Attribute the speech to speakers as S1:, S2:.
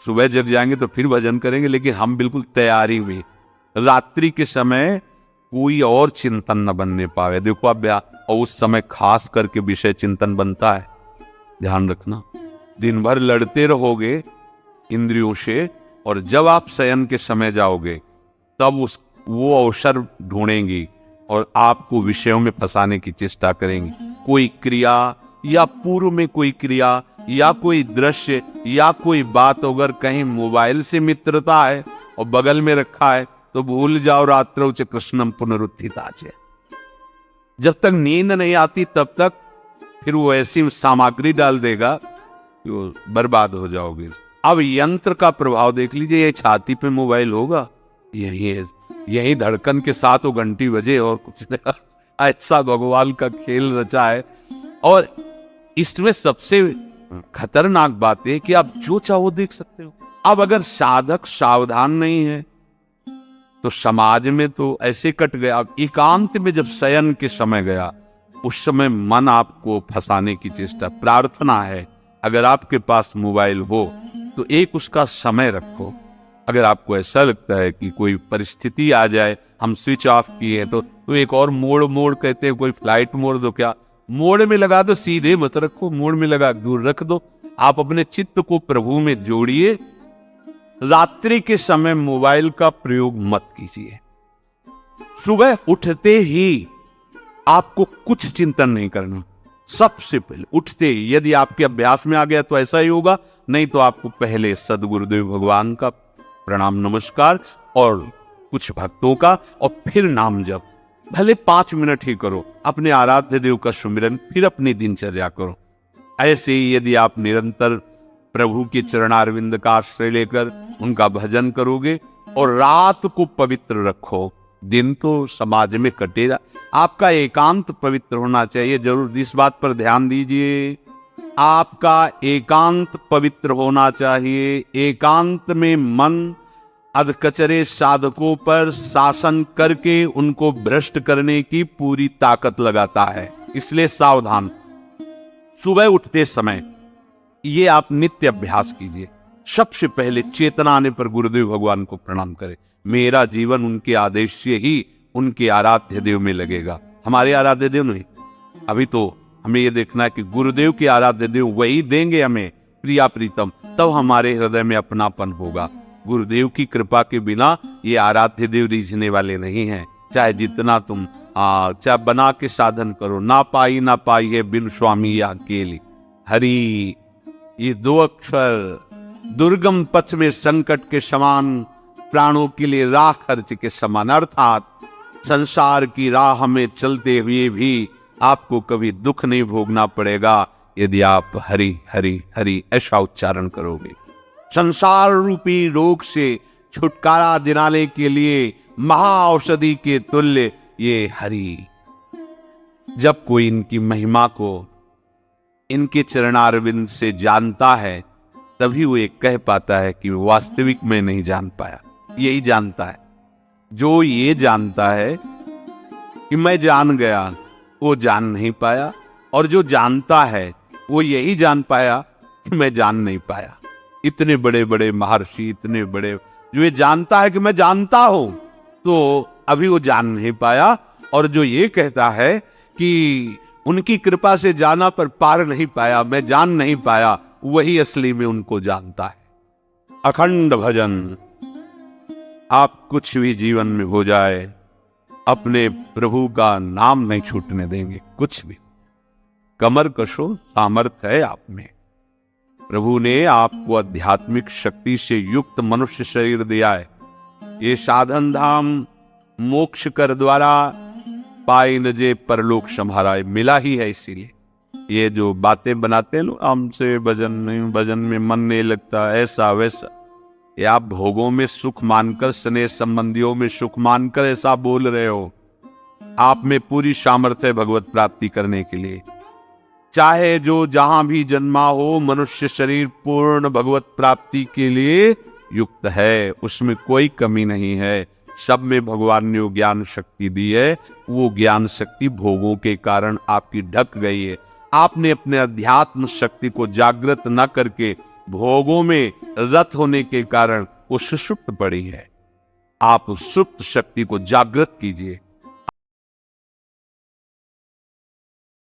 S1: सुबह जग जाएंगे तो फिर भजन करेंगे, लेकिन हम बिल्कुल तैयारी में। रात्रि के समय कोई और चिंतन न बनने पावे। देखो अब और उस समय खास करके विषय चिंतन बनता है, ध्यान रखना। दिन भर लड़ते रहोगे इंद्रियों से, और जब आप शयन के समय जाओगे तब वो अवसर ढूंढेंगी और आपको विषयों में फंसाने की चेष्टा करेंगी। कोई क्रिया या पूर्व में कोई क्रिया या कोई दृश्य या कोई बात, अगर कहीं मोबाइल से मित्रता है और बगल में रखा है तो भूल जाओ, रात्रौ च कृष्णम पुनरुत्थिताच। जब तक नींद नहीं आती तब तक फिर वो ऐसी सामग्री डाल देगा कि बर्बाद हो जाओगे। अब यंत्र का प्रभाव देख लीजिए, ये छाती पे मोबाइल होगा, यही धड़कन के साथ वो घंटी बजे और कुछ नहीं। ऐसा भगवान का खेल रचा है। और इसमें सबसे खतरनाक बात है कि आप जो चाहो देख सकते हो। अब अगर साधक सावधान नहीं है तो समाज में तो ऐसे कट गया। अब एकांत में जब शयन के समय गया, उस समय मन आपको फंसाने की चेष्टा। प्रार्थना है अगर आपके पास मोबाइल हो तो एक उसका समय रखो। अगर आपको ऐसा लगता है कि कोई परिस्थिति आ जाए, हम स्विच ऑफ किए तो एक और मोड़ कहते हैं, कोई फ्लाइट मोड दो, क्या मोड़ में लगा दो, सीधे मत रखो, मोड़ में लगा दूर रख दो। आप अपने चित्त को प्रभु में जोड़िए। रात्रि के समय मोबाइल का प्रयोग मत कीजिए। सुबह उठते ही आपको कुछ चिंतन नहीं करना। सबसे पहले उठते ही, यदि आपके अभ्यास में आ गया तो ऐसा ही होगा, नहीं तो आपको पहले सदगुरुदेव भगवान का प्रणाम नमस्कार और कुछ भक्तों का, और फिर नाम जप। भले 5 मिनट ही करो, अपने आराध्य देव का सुमिरन, फिर अपनी दिनचर्या करो। ऐसे ही यदि आप निरंतर प्रभु के चरणारविंद का आश्रय लेकर उनका भजन करोगे और रात को पवित्र रखो, दिन तो समाज में कटेगा। आपका एकांत पवित्र होना चाहिए। जरूर इस बात पर ध्यान दीजिए, आपका एकांत पवित्र होना चाहिए। एकांत में मन अधकचरे साधकों पर शासन करके उनको भ्रष्ट करने की पूरी ताकत लगाता है। इसलिए सावधान। सुबह उठते समय ये आप नित्य अभ्यास कीजिए। सबसे पहले चेतना आने पर गुरुदेव भगवान को प्रणाम करें। मेरा जीवन उनके आदेश से ही उनके आराध्य देव में लगेगा। हमारे आराध्य देव नहीं, अभी तो हमें ये देखना है कि गुरुदेव के आराध्य देव वही देंगे हमें प्रिया प्रीतम, तब हमारे हृदय में अपनापन होगा। गुरुदेव की कृपा के बिना ये आराध्य देव रीझने वाले नहीं हैं। चाहे जितना तुम चाहे बना के साधन करो, ना पाई है बिन स्वामी या अकेली। हरि, ये 2 अक्षर दुर्गम पथ में संकट के समान, प्राणों के लिए राह खर्च के समान। अर्थात संसार की राह में चलते हुए भी आपको कभी दुख नहीं भोगना पड़ेगा यदि आप हरि हरि हरि ऐसा उच्चारण करोगे। संसार रूपी रोग से छुटकारा दिलाने के लिए महाऔषधि के तुल्य ये हरि। जब कोई इनकी महिमा को इनके चरणारविंद से जानता है, तभी वो एक कह पाता है कि वास्तविक में नहीं जान पाया। यही जानता है। जो ये जानता है कि मैं जान गया, वो जान नहीं पाया। और जो जानता है वो यही जान पाया कि मैं जान नहीं पाया। इतने बड़े बड़े महर्षि, इतने बड़े, जो ये जानता है कि मैं जानता हूं, तो अभी वो जान नहीं पाया। और जो ये कहता है कि उनकी कृपा से जाना पर पार नहीं पाया, मैं जान नहीं पाया, वही असली में उनको जानता है। अखंड भजन। आप कुछ भी जीवन में हो जाए, अपने प्रभु का नाम नहीं छूटने देंगे। कुछ भी कमर कशो, सामर्थ्य है आप में। प्रभु ने आपको आध्यात्मिक शक्ति से युक्त मनुष्य शरीर दिया है। ये साधन धाम मोक्ष कर द्वारा पाई न जे परलोक संभारा, मिला ही है। इसीलिए ये जो बातें बनाते हैं लोग, हमसे भजन नहीं, भजन में मन नहीं लगता, ऐसा वैसा, ये आप भोगों में सुख मानकर, स्नेह संबंधियों में सुख मानकर ऐसा बोल रहे हो। आप में पूरी सामर्थ्य है भगवत प्राप्ति करने के लिए। चाहे जो जहां भी जन्मा हो, मनुष्य शरीर पूर्ण भगवत प्राप्ति के लिए युक्त है, उसमें कोई कमी नहीं है। सब में भगवान ने ज्ञान शक्ति दी है। वो ज्ञान शक्ति भोगों के कारण आपकी ढक गई है। आपने अपने अध्यात्म शक्ति को जागृत न करके भोगों में रत होने के कारण वो सुषुप्त पड़ी है। आप उस सुप्त शक्ति को जागृत कीजिए,